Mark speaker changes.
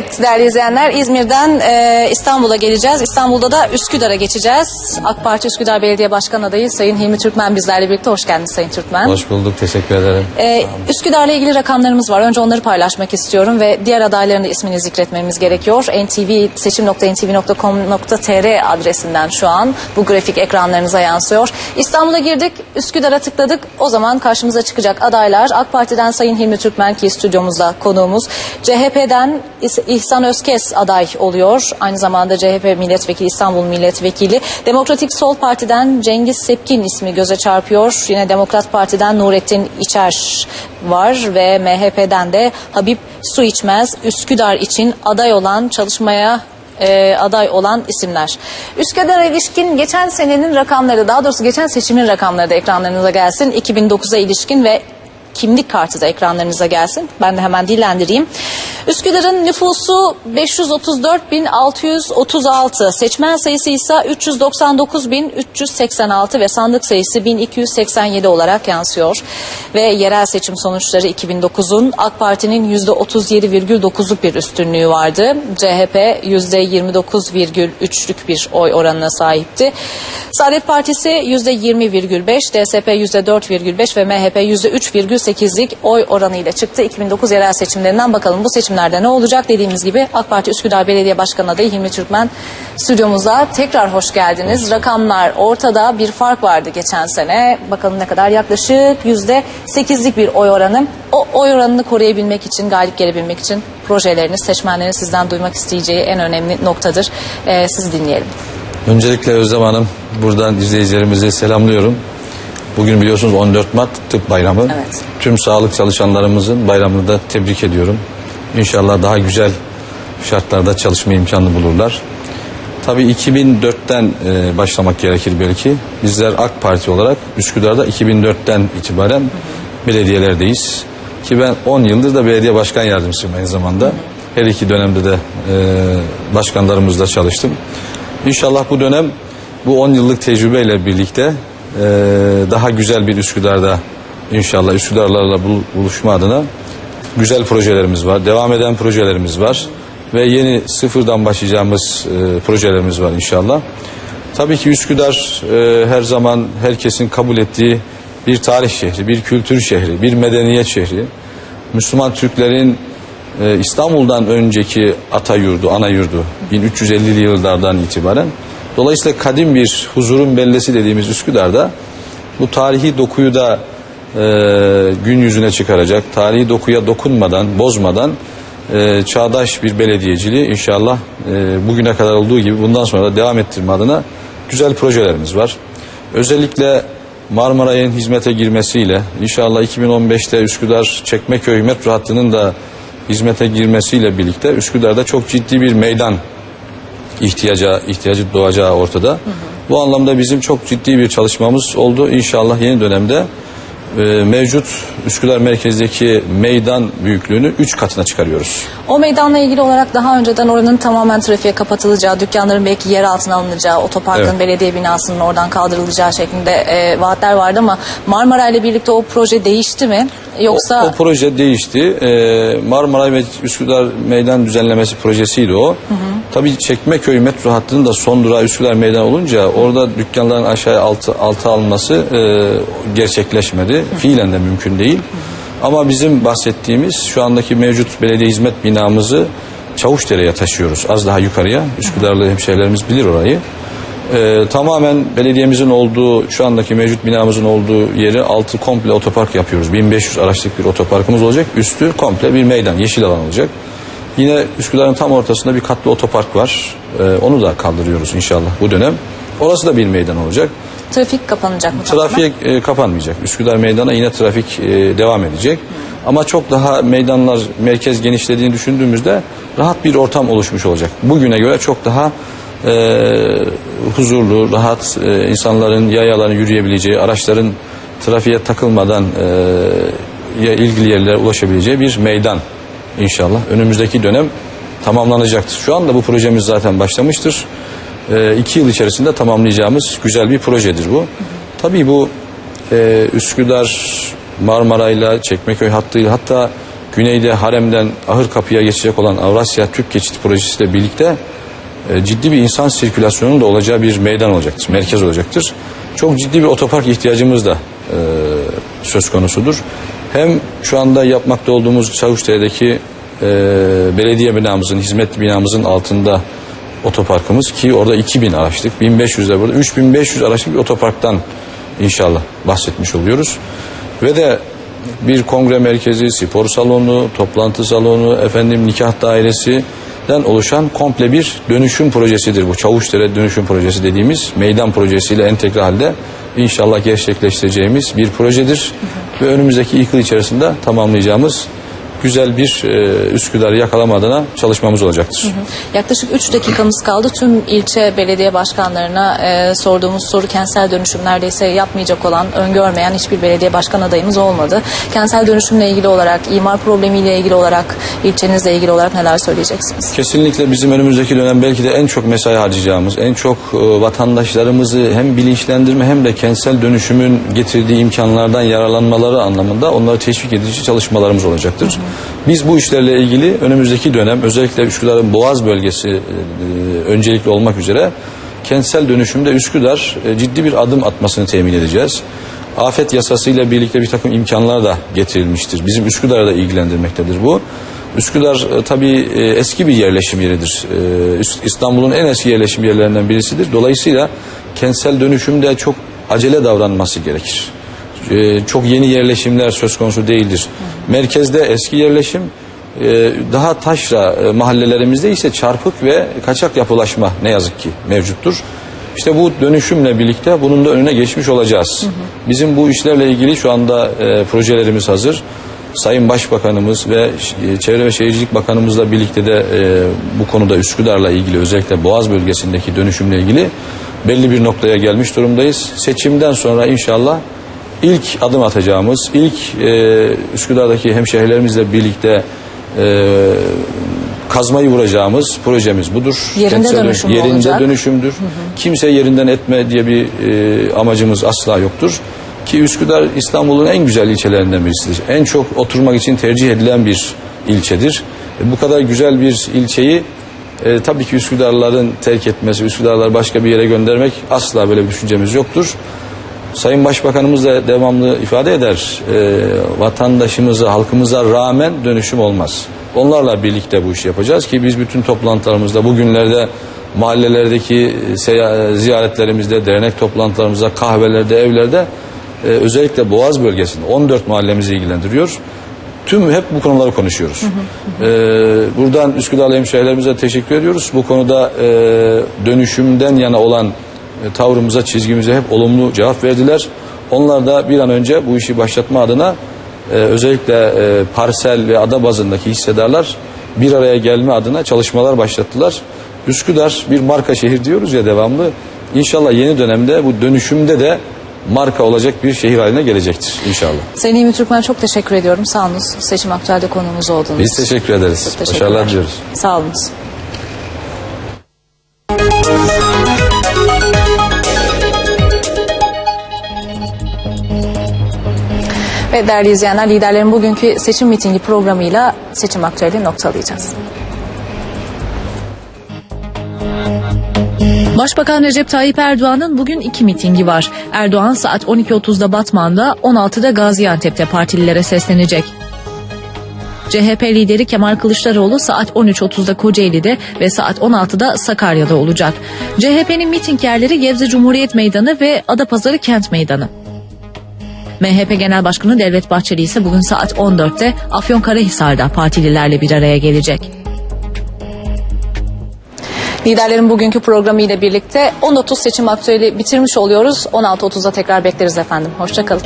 Speaker 1: Evet değerli izleyenler, İzmir'den İstanbul'a geleceğiz. İstanbul'da da Üsküdar'a geçeceğiz. AK Parti Üsküdar Belediye Başkan adayı Sayın Hilmi Türkmen bizlerle birlikte. Hoş geldiniz Sayın Türkmen.
Speaker 2: Hoş bulduk, teşekkür ederim.
Speaker 1: Üsküdar'la ilgili rakamlarımız var. Önce onları paylaşmak istiyorum ve diğer adayların da ismini zikretmemiz gerekiyor. seçim.ntv.com.tr adresinden şu an bu grafik ekranlarınıza yansıyor. İstanbul'a girdik, Üsküdar'a tıkladık. O zaman karşımıza çıkacak adaylar: AK Parti'den Sayın Hilmi Türkmen ki stüdyomuzda konuğumuz. CHP'den İhsan Özkes aday oluyor. Aynı zamanda CHP milletvekili, İstanbul milletvekili. Demokratik Sol Parti'den Cengiz Sepkin ismi göze çarpıyor. Yine Demokrat Parti'den Nurettin İçer var ve MHP'den de Habib Suiçmez Üsküdar için aday olan, çalışmaya aday olan isimler. Üsküdar'a ilişkin geçen senenin rakamları, daha doğrusu geçen seçimin rakamları da ekranlarınıza gelsin. 2009'a ilişkin ve kimlik kartı da ekranlarınıza gelsin. Ben de hemen dillendireyim. Üsküdar'ın nüfusu 534.636, seçmen sayısı ise 399.386 ve sandık sayısı 1287 olarak yansıyor. Ve yerel seçim sonuçları 2009'un AK Parti'nin %37,9'luk bir üstünlüğü vardı. CHP %29,3'lük bir oy oranına sahipti. Saadet Partisi %20,5, DSP %4,5 ve MHP %3,8'lik oy oranıyla çıktı 2009 yerel seçimlerinden. Bakalım bu seçimlerde ne olacak? Dediğimiz gibi AK Parti Üsküdar Belediye Başkanı adayı Hilmi Türkmen stüdyomuzda. Tekrar hoş geldiniz. Rakamlar ortada, bir fark vardı geçen sene. Bakalım ne kadar? Yaklaşık %8'lik bir oy oranı. O oy oranını koruyabilmek için, galip gelebilmek için projeleriniz, seçmenlerin sizden duymak isteyeceği en önemli noktadır. Sizi dinleyelim.
Speaker 2: Öncelikle Özlem Hanım, buradan izleyicilerimizi selamlıyorum. Bugün biliyorsunuz 14 Mart Tıp Bayramı.
Speaker 1: Evet.
Speaker 2: Tüm sağlık çalışanlarımızın bayramını da tebrik ediyorum. İnşallah daha güzel şartlarda çalışma imkanı bulurlar. Tabii 2004'ten başlamak gerekir belki. Bizler AK Parti olarak Üsküdar'da 2004'ten itibaren belediyelerdeyiz. Ki ben 10 yıldır da belediye başkan yardımcısıyım aynı zamanda. Her iki dönemde de başkanlarımızla çalıştım. İnşallah bu dönem bu 10 yıllık tecrübeyle birlikte daha güzel bir Üsküdar'da, inşallah Üsküdarlarla buluşma adına güzel projelerimiz var. Devam eden projelerimiz var. Ve yeni sıfırdan başlayacağımız projelerimiz var inşallah. Tabii ki Üsküdar her zaman herkesin kabul ettiği bir tarih şehri, bir kültür şehri, bir medeniyet şehri. Müslüman Türklerin İstanbul'dan önceki ata yurdu, ana yurdu 1350'li yıllardan itibaren. Dolayısıyla kadim bir huzurun bellesi dediğimiz Üsküdar'da bu tarihi dokuyu da gün yüzüne çıkaracak, tarihi dokuya dokunmadan, bozmadan çağdaş bir belediyeciliği inşallah bugüne kadar olduğu gibi bundan sonra da devam ettirme adına güzel projelerimiz var. Özellikle Marmaray'ın hizmete girmesiyle, inşallah 2015'te Üsküdar Çekmeköy metro hattının da hizmete girmesiyle birlikte Üsküdar'da çok ciddi bir meydan ihtiyacı doğacağı ortada. Bu anlamda bizim çok ciddi bir çalışmamız oldu. İnşallah yeni dönemde mevcut Üsküdar merkezdeki meydan büyüklüğünü 3 katına çıkarıyoruz.
Speaker 1: O meydanla ilgili olarak daha önceden oranın tamamen trafiğe kapatılacağı, dükkanların belki yer altına alınacağı, otoparkın, evet, belediye binasının oradan kaldırılacağı şeklinde vaatler vardı ama Marmara ile birlikte o proje değişti mi? Yoksa
Speaker 2: o proje değişti. Marmara ve Üsküdar meydan düzenlemesi projesiydi o. Tabii Çekmeköy metro hattının da son durağı Üsküdar meydan olunca orada dükkanların aşağıya altı alınması gerçekleşmedi. Fiilen de mümkün değil. Ama bizim bahsettiğimiz şu andaki mevcut belediye hizmet binamızı Çavuşdere'ye taşıyoruz. Az daha yukarıya. Üsküdarlı hemşehrilerimiz bilir orayı. Tamamen belediyemizin olduğu, şu andaki mevcut binamızın olduğu yeri altı komple otopark yapıyoruz. 1500 araçlık bir otoparkımız olacak. Üstü komple bir meydan, yeşil alan olacak. Yine Üsküdar'ın tam ortasında bir katlı otopark var. Onu da kaldırıyoruz inşallah bu dönem. Orası da bir meydan olacak.
Speaker 1: Trafik kapanacak mı?
Speaker 2: Trafik kapanmayacak. Üsküdar meydana yine trafik devam edecek. Ama çok daha meydanlar, merkez genişlediğini düşündüğümüzde rahat bir ortam oluşmuş olacak. Bugüne göre çok daha huzurlu, rahat, insanların yayaların yürüyebileceği, araçların trafiğe takılmadan ilgili yerlere ulaşabileceği bir meydan inşallah. Önümüzdeki dönem tamamlanacaktır. Şu anda bu projemiz zaten başlamıştır. 2 yıl içerisinde tamamlayacağımız güzel bir projedir bu. Tabii bu Üsküdar, Marmara'yla, Çekmeköy hattıyla, hatta güneyde Harem'den Ahırkapı'ya geçecek olan Avrasya Türk Geçit projesiyle birlikte ciddi bir insan sirkülasyonunun da olacağı bir meydan olacaktır, merkez olacaktır. Çok ciddi bir otopark ihtiyacımız da söz konusudur. Hem şu anda yapmakta olduğumuz Çavuşdere'deki belediye binamızın, hizmet binamızın altında otoparkımız ki orada 2000 araçlık, 1500'de burada 3500 araçlık bir otoparktan inşallah bahsetmiş oluyoruz. Ve de bir kongre merkezi, spor salonu, toplantı salonu, nikah dairesinden oluşan komple bir dönüşüm projesidir bu. Çavuşdere dönüşüm projesi dediğimiz meydan projesiyle entegre halde inşallah gerçekleştireceğimiz bir projedir. Ve önümüzdeki 2 yıl içerisinde tamamlayacağımız güzel bir Üsküdar'ı yakalama adına çalışmamız olacaktır.
Speaker 1: Yaklaşık 3 dakikamız kaldı. Tüm ilçe belediye başkanlarına sorduğumuz soru kentsel dönüşüm neredeyse yapmayacak olan, öngörmeyen hiçbir belediye başkan adayımız olmadı. Kentsel dönüşümle ilgili olarak, imar problemiyle ilgili olarak, ilçenizle ilgili olarak neler söyleyeceksiniz?
Speaker 2: Kesinlikle bizim önümüzdeki dönem belki de en çok mesai harcayacağımız, en çok vatandaşlarımızı hem bilinçlendirme hem de kentsel dönüşümün getirdiği imkanlardan yararlanmaları anlamında onları teşvik edici çalışmalarımız olacaktır. Biz bu işlerle ilgili önümüzdeki dönem özellikle Üsküdar'ın Boğaz bölgesi öncelikli olmak üzere kentsel dönüşümde Üsküdar ciddi bir adım atmasını temin edeceğiz. Afet yasasıyla birlikte bir takım imkanlar da getirilmiştir. Bizim Üsküdar'ı da ilgilendirmektedir bu. Üsküdar tabii eski bir yerleşim yeridir. İstanbul'un en eski yerleşim yerlerinden birisidir. Dolayısıyla kentsel dönüşümde çok acele davranması gerekir. Çok yeni yerleşimler söz konusu değildir. Merkezde eski yerleşim, daha taşra mahallelerimizde ise çarpık ve kaçak yapılaşma ne yazık ki mevcuttur. İşte bu dönüşümle birlikte bunun da önüne geçmiş olacağız. Bizim bu işlerle ilgili şu anda projelerimiz hazır. Sayın Başbakanımız ve Çevre ve Şehircilik Bakanımızla birlikte de bu konuda Üsküdar'la ilgili özellikle Boğaz bölgesindeki dönüşümle ilgili belli bir noktaya gelmiş durumdayız. Seçimden sonra inşallah İlk adım atacağımız, ilk Üsküdar'daki hemşehrilerimizle birlikte kazmayı vuracağımız projemiz budur.
Speaker 1: Yerinde dönüşüm olacak.
Speaker 2: Dönüşümdür. Kimse yerinden etme diye bir amacımız asla yoktur. Ki Üsküdar İstanbul'un en güzel ilçelerinden birisidir. En çok oturmak için tercih edilen bir ilçedir. Bu kadar güzel bir ilçeyi tabii ki Üsküdarlıların terk etmesi, Üsküdarlıları başka bir yere göndermek asla böyle bir düşüncemiz yoktur. Sayın Başbakanımız da devamlı ifade eder, vatandaşımıza, halkımıza rağmen dönüşüm olmaz. Onlarla birlikte bu işi yapacağız ki biz bütün toplantılarımızda, bugünlerde mahallelerdeki ziyaretlerimizde, dernek toplantılarımızda, kahvelerde, evlerde özellikle Boğaz bölgesinde 14 mahallemizi ilgilendiriyor. Hep bu konuları konuşuyoruz. Buradan Üsküdar'lı hemşehrilerimize teşekkür ediyoruz. Bu konuda dönüşümden yana olan tavrımıza, çizgimize hep olumlu cevap verdiler. Onlar da bir an önce bu işi başlatma adına özellikle parsel ve ada bazındaki hissedarlar bir araya gelme adına çalışmalar başlattılar. Üsküdar bir marka şehir diyoruz ya devamlı. İnşallah yeni dönemde bu dönüşümde de marka olacak bir şehir haline gelecektir inşallah.
Speaker 1: Sayın Hilmi Türkmen çok teşekkür ediyorum. Sağ olunuz. Seçim Aktüel'de konuğumuz oldunuz.
Speaker 2: Biz teşekkür ederiz. Başarılar diliyoruz.
Speaker 1: Sağ olunuz. Ve değerli izleyenler, liderlerin bugünkü seçim mitingi programıyla Seçim Aktüel'i noktalayacağız. Başbakan Recep Tayyip Erdoğan'ın bugün 2 mitingi var. Erdoğan saat 12.30'da Batman'da, 16'da Gaziantep'te partililere seslenecek. CHP lideri Kemal Kılıçdaroğlu saat 13.30'da Kocaeli'de ve saat 16'da Sakarya'da olacak. CHP'nin miting yerleri Gebze Cumhuriyet Meydanı ve Adapazarı Kent Meydanı. MHP Genel Başkanı Devlet Bahçeli ise bugün saat 14'te Afyonkarahisar'da partililerle bir araya gelecek. Liderlerin bugünkü programı ile birlikte 10.30 Seçim Aktüel'i bitirmiş oluyoruz. 16.30'da tekrar bekleriz efendim. Hoşça kalın.